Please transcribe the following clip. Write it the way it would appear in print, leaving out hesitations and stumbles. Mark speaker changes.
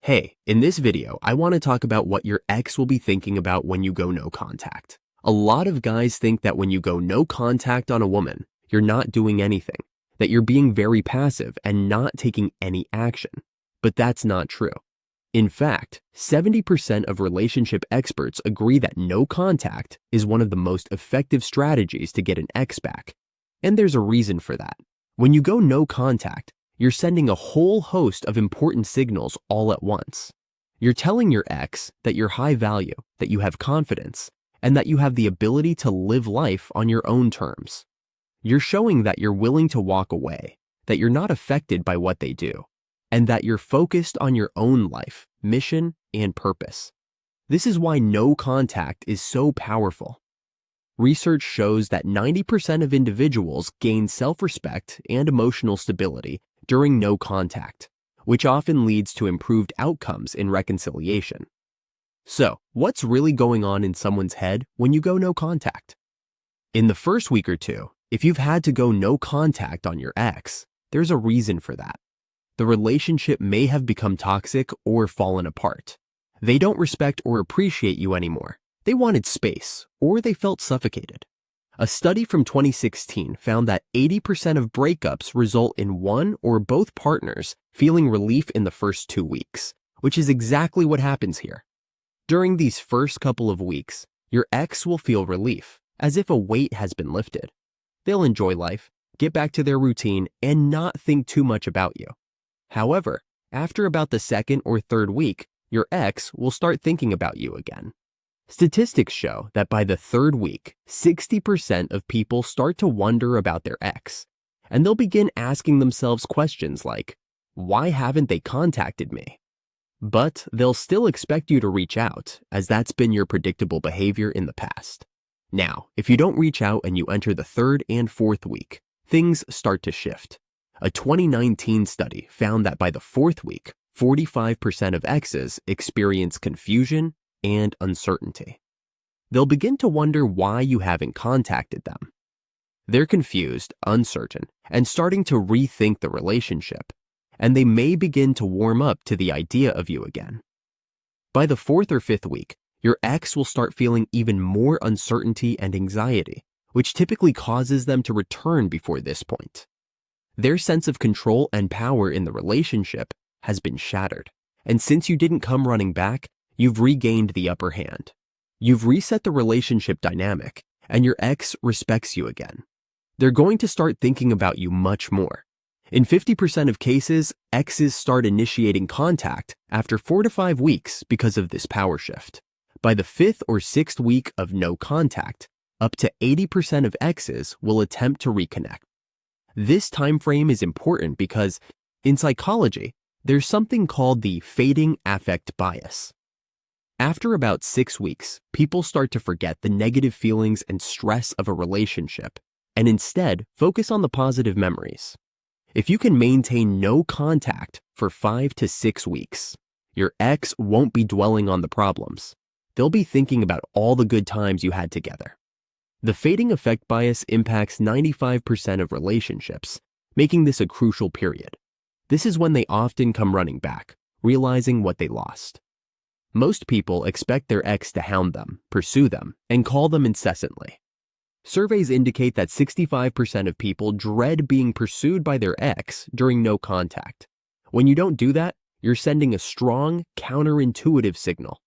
Speaker 1: Hey, in this video, I want to talk about what your ex will be thinking about when you go no contact. A lot of guys think that when you go no contact on a woman, you're not doing anything, that you're being very passive and not taking any action. But that's not true. In fact, 70% of relationship experts agree that no contact is one of the most effective strategies to get an ex back. And there's a reason for that. When you go no contact, you're sending a whole host of important signals all at once. You're telling your ex that you're high value, that you have confidence, and that you have the ability to live life on your own terms. You're showing that you're willing to walk away, that you're not affected by what they do, and that you're focused on your own life, mission, and purpose. This is why no contact is so powerful. Research shows that 90% of individuals gain self-respect and emotional stability during no contact, which often leads to improved outcomes in reconciliation. So, what's really going on in someone's head when you go no contact? In the first week or two, if you've had to go no contact on your ex, there's a reason for that. The relationship may have become toxic or fallen apart. They don't respect or appreciate you anymore. They wanted space, or they felt suffocated. A study from 2016 found that 80% of breakups result in one or both partners feeling relief in the first 2 weeks, which is exactly what happens here. During these first couple of weeks, your ex will feel relief, as if a weight has been lifted. They'll enjoy life, get back to their routine, and not think too much about you. However, after about the second or third week, your ex will start thinking about you again. Statistics show that by the third week, 60% of people start to wonder about their ex, and they'll begin asking themselves questions like, why haven't they contacted me? But they'll still expect you to reach out, as that's been your predictable behavior in the past. Now, if you don't reach out and you enter the third and fourth week, things start to shift. A 2019 study found that by the fourth week, 45% of exes experience confusion and uncertainty. They'll begin to wonder why you haven't contacted them. They're confused, uncertain, and starting to rethink the relationship, and they may begin to warm up to the idea of you again. By the fourth or fifth week, your ex will start feeling even more uncertainty and anxiety, which typically causes them to return before this point. Their sense of control and power in the relationship has been shattered, and since you didn't come running back, you've regained the upper hand. You've reset the relationship dynamic, and your ex respects you again. They're going to start thinking about you much more. In 50% of cases, exes start initiating contact after 4 to 5 weeks because of this power shift. By the 5th or 6th week of no contact, up to 80% of exes will attempt to reconnect. This time frame is important because, in psychology, there's something called the fading affect bias. After about 6 weeks, people start to forget the negative feelings and stress of a relationship and instead focus on the positive memories. If you can maintain no contact for 5 to 6 weeks, your ex won't be dwelling on the problems. They'll be thinking about all the good times you had together. The fading affect bias impacts 95% of relationships, making this a crucial period. This is when they often come running back, realizing what they lost. Most people expect their ex to hound them, pursue them, and call them incessantly. Surveys indicate that 65% of people dread being pursued by their ex during no contact. When you don't do that, you're sending a strong, counterintuitive signal.